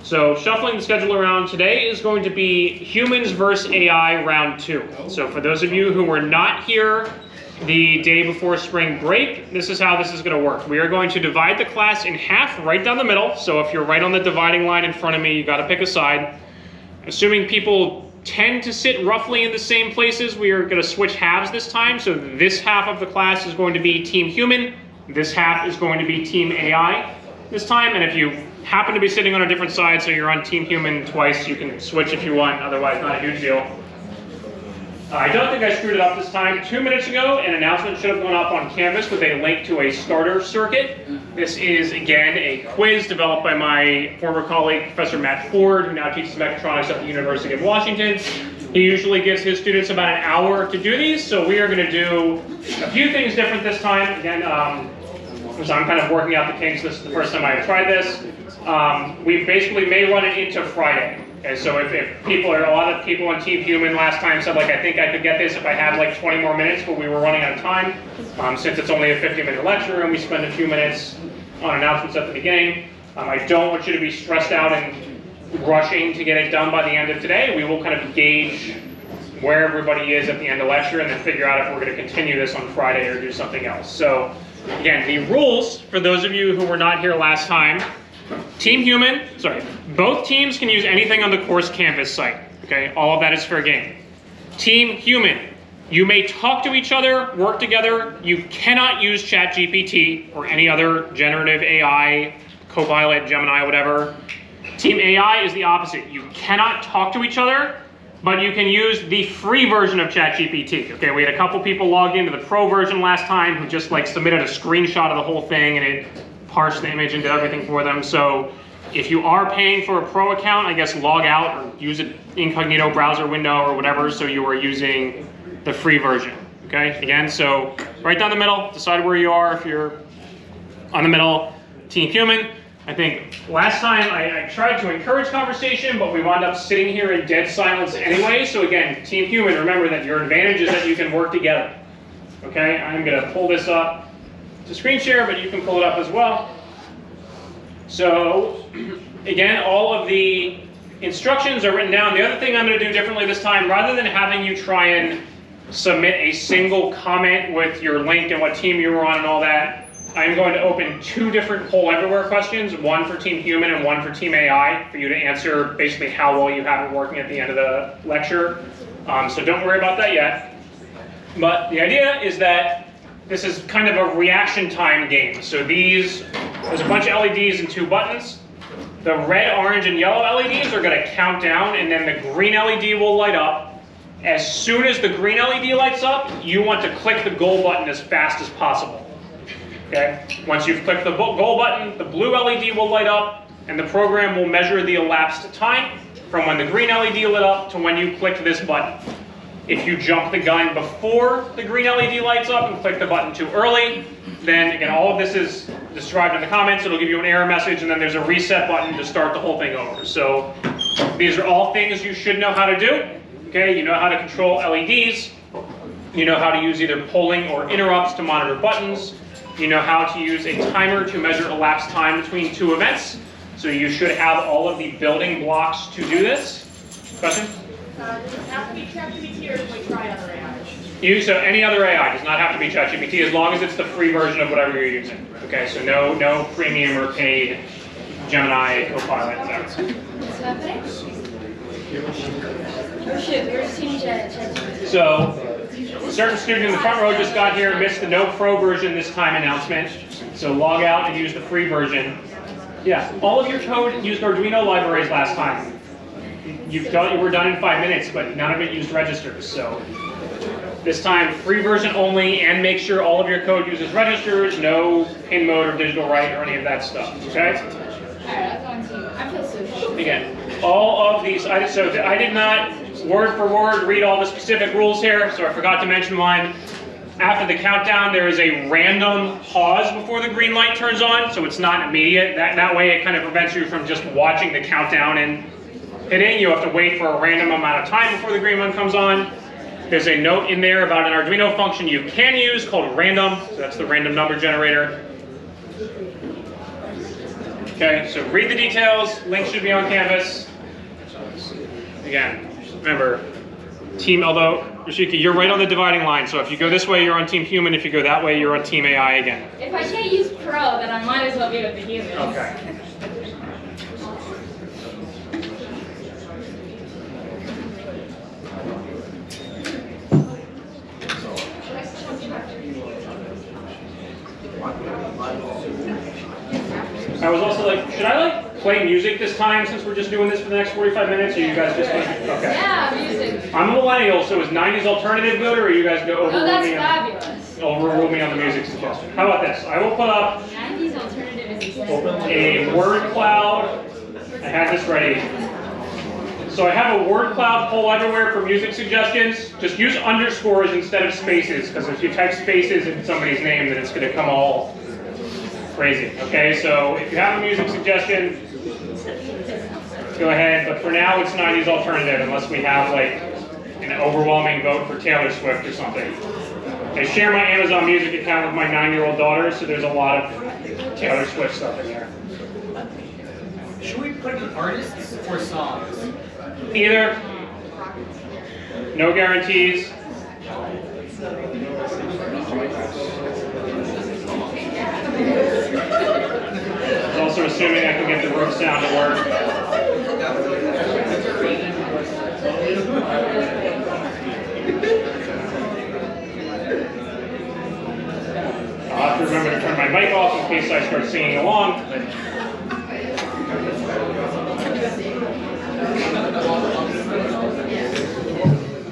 So shuffling the schedule around, today is going to be humans versus AI round 2. So for those of you who were not here the day before spring break, this is how this is going to work. We are going to divide the class in half right down the middle. So if you're right on the dividing line in front of me, you got to pick a side. Assuming people tend to sit roughly in the same places, we are going to switch halves this time. So this half of the class is going to be team human. This half is going to be team AI this time. And if you happen to be sitting on a different side, so you're on team human twice, you can switch if you want, otherwise not a huge deal. I don't think I screwed it up this time. 2 minutes ago, an announcement should have gone up on Canvas with a link to a starter circuit. This is, again, a quiz developed by my former colleague, Professor Matt Ford, who now teaches mechatronics at the University of Washington. He usually gives his students about an hour to do these, so we are going to do a few things different this time. Again, so I'm kind of working out the kinks. This is the first time I've tried this. We basically may run it into Friday. Okay, so if people are, a lot of people on Team Human last time said, like, I think I could get this if I had like 20 more minutes, but we were running out of time. Since it's only a 50-minute lecture and we spend a few minutes on announcements at the beginning, I don't want you to be stressed out and rushing to get it done by the end of today. We will kind of gauge where everybody is at the end of lecture and then figure out if we're going to continue this on Friday or do something else. So again, the rules, for those of you who were not here last time, both teams can use anything on the course Canvas site. Okay, all of that is fair game. Team human, you may talk to each other, work together. You cannot use ChatGPT or any other generative AI, Copilot, Gemini, whatever. Team AI is the opposite. You cannot talk to each other, but you can use the free version of ChatGPT. Okay, we had a couple people log into the pro version last time who just like submitted a screenshot of the whole thing and it parsed the image and did everything for them. So if you are paying for a pro account, I guess log out or use an incognito browser window or whatever, so you are using the free version. Okay, again, so right down the middle, decide where you are. If you're on the middle, team human. I think last time I tried to encourage conversation, but we wound up sitting here in dead silence anyway. So again, team human, remember that your advantage is that you can work together. Okay, I'm gonna pull this up to screen share, but you can pull it up as well. So again, all of the instructions are written down. The other thing I'm going to do differently this time, rather than having you try and submit a single comment with your link and what team you were on and all that, I'm going to open 2 different poll everywhere questions, one for Team Human and one for Team AI, for you to answer basically how well you have it working at the end of the lecture. So don't worry about that yet. But the idea is that this is kind of a reaction time game. So there's a bunch of LEDs and 2 buttons. The red, orange, and yellow LEDs are going to count down, and then the green LED will light up. As soon as the green LED lights up, you want to click the goal button as fast as possible. Okay? Once you've clicked the goal button, the blue LED will light up, and the program will measure the elapsed time from when the green LED lit up to when you clicked this button. If you jump the gun before the green LED lights up and click the button too early, then again, all of this is described in the comments. It'll give you an error message, and then there's a reset button to start the whole thing over. So these are all things you should know how to do. Okay, you know how to control LEDs. You know how to use either polling or interrupts to monitor buttons. You know how to use a timer to measure elapsed time between 2 events. So you should have all of the building blocks to do this. Question? Does it have to be ChatGPT, or can we try other AI? So any other AI does not have to be ChatGPT, as long as it's the free version of whatever you're using. Okay, so no premium or paid Gemini, Copilot, etc. What's happening? Oh shit, we're seeing ChatGPT. So a certain student in the front row just got here, missed the no pro version this time announcement. So log out and use the free version. Yeah, all of your code used Arduino libraries last time. You were done in 5 minutes, but none of it used registers. So this time, free version only, and make sure all of your code uses registers, no pin mode or digital write or any of that stuff. Okay? I feel so. Again, all of these, so I did not word for word read all the specific rules here, so I forgot to mention one. After the countdown, there is a random pause before the green light turns on, so it's not immediate. That way it kind of prevents you from just watching the countdown and hitting. You have to wait for a random amount of time before the green one comes on. There's a note in there about an Arduino function you can use called random, so that's the random number generator. Okay, so read the details. Link should be on Canvas. Again, remember, team, although, Rashika, you're right on the dividing line. So if you go this way, you're on Team Human. If you go that way, you're on Team AI again. If I can't use Pro, then I might as well be with the humans. Okay. I was also like, should I like play music this time since we're just doing this for the next 45 minutes? Or you guys just want to, okay. Yeah, music. I'm a millennial, so is 90s alternative good, or you guys go Oh, overrule that's me? fabulous. Overrule me on the music suggestion. How about this? I will put up 90s alternative is a word cloud. I had this ready. So I have a word cloud poll everywhere for music suggestions. Just use underscores instead of spaces, because if you type spaces in somebody's name, then it's going to come all crazy. Okay, so if you have a music suggestion, go ahead. But for now, it's 90s alternative, unless we have like an overwhelming vote for Taylor Swift or something. I share my Amazon Music account with my 9-year-old daughter, so there's a lot of Taylor Swift stuff in there. Should we put artists or songs? Either. No guarantees. Also assuming I can get the roof sound to work. I'll have to remember to turn my mic off in case I start singing along.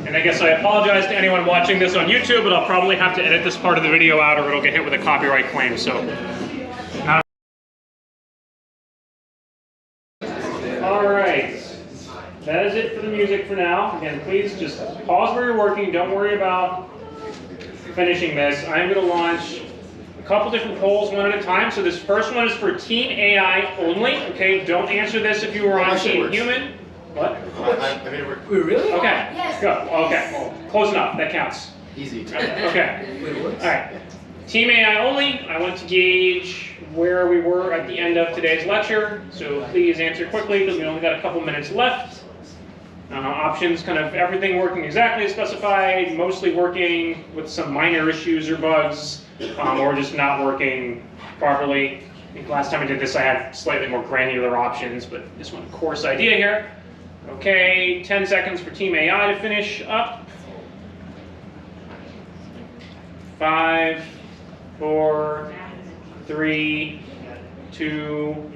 And I guess I apologize to anyone watching this on YouTube, but I'll probably have to edit this part of the video out or it'll get hit with a copyright claim. So, all right, that is it for the music for now. Again, please just pause where you're working. Don't worry about finishing this. I'm going to launch a couple different polls one at a time. So this first one is for Team AI only. Okay, don't answer this if you were on Team Human. What? I made it work. Wait, really? Okay, Yes. go. Okay, well, close enough. That counts. Easy. Okay. Wait, what? All right. Team AI only. I want to gauge where we were at the end of today's lecture. So please answer quickly because we only got a couple minutes left. Options, kind of everything working exactly as specified, mostly working with some minor issues or bugs, or just not working properly. I think last time I did this I had slightly more granular options, but this one course idea here. Okay, 10 seconds for Team AI to finish up. 5, 4, 3, 2,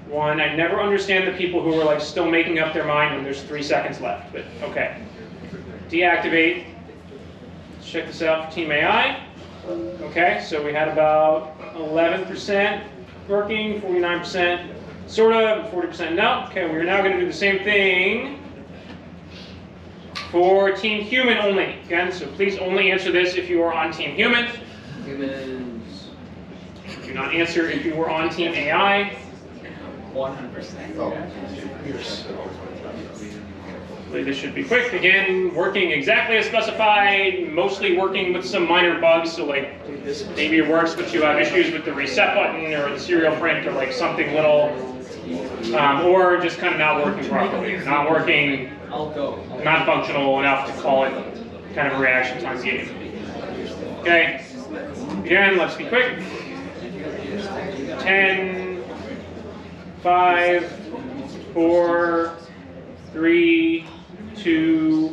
1. I never understand the people who are like still making up their mind when there's 3 seconds left, but okay. Deactivate. Let's check this out for Team AI. Okay, so we had about 11% working, 49% sort of, 40% no. Okay, we're now going to do the same thing for Team Human only. Again, so please only answer this if you are on Team Human. Humans. Do not answer if you were on Team AI. 100%. Hopefully this should be quick. Again, working exactly as specified, mostly working with some minor bugs. So like this maybe it works, but you have issues with the reset button or the serial print or like something little, or just kind of not working properly, or not working, I'll go. not functional enough to call it kind of a reaction time game. Okay, again, let's be quick. 10, 5, 4, 3, 2,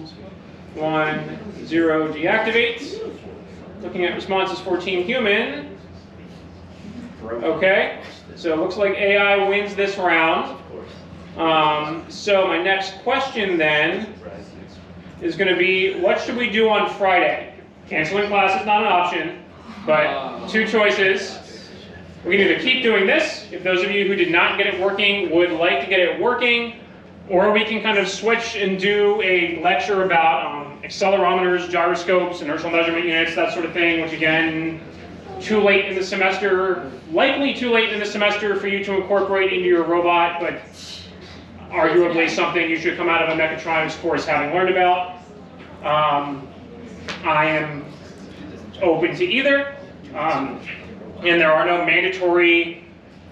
1, 0, deactivate. Looking at responses for Team Human. Okay, so it looks like AI wins this round. So my next question then is going to be, what should we do on Friday? Canceling class is not an option, but 2 choices. We can either keep doing this, if those of you who did not get it working would like to get it working, or we can kind of switch and do a lecture about accelerometers, gyroscopes, inertial measurement units, that sort of thing, which again, too late in the semester, likely too late in the semester for you to incorporate into your robot, but arguably something you should come out of a Mechatronics course having learned about. I am open to either, and there are no mandatory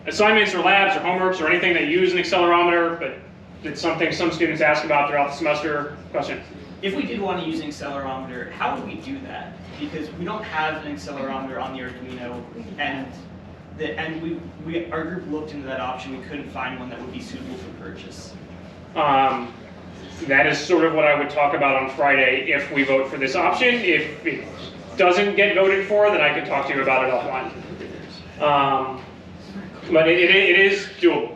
assignments or labs or homeworks or anything that use an accelerometer, but it's something some students ask about throughout the semester? Question? If we did want to use an accelerometer, how would we do that? Because we don't have an accelerometer on the Arduino, and our group looked into that option. We couldn't find one that would be suitable for purchase. That is sort of what I would talk about on Friday if we vote for this option. If it doesn't get voted for, then I could talk to you about it offline. But it is doable.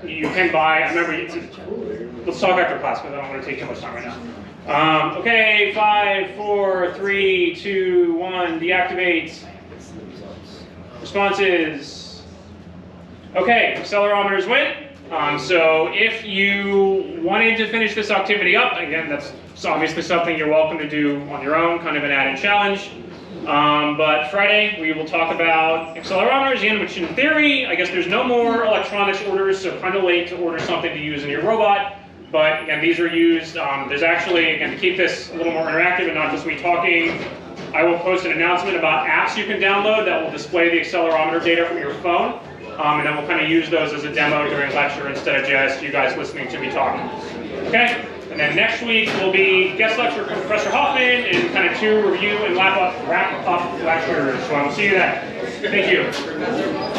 You can buy, I remember, let's talk after class because I don't want to take too much time right now. Okay, 5, 4, 3, 2, 1, deactivate. Responses. Okay, accelerometers win. So if you wanted to finish this activity up, again, that's obviously something you're welcome to do on your own, kind of an added challenge. But Friday, we will talk about accelerometers again, which in theory, I guess there's no more electronics orders, so kind of late to order something to use in your robot. But again, these are used, there's actually, again, to keep this a little more interactive and not just me talking, I will post an announcement about apps you can download that will display the accelerometer data from your phone. And then we'll kind of use those as a demo during lecture instead of just you guys listening to me talking. Okay? And then next week will be guest lecture from Professor Hoffman and kind of 2 review and wrap up lectures. So I will see you then. Thank you.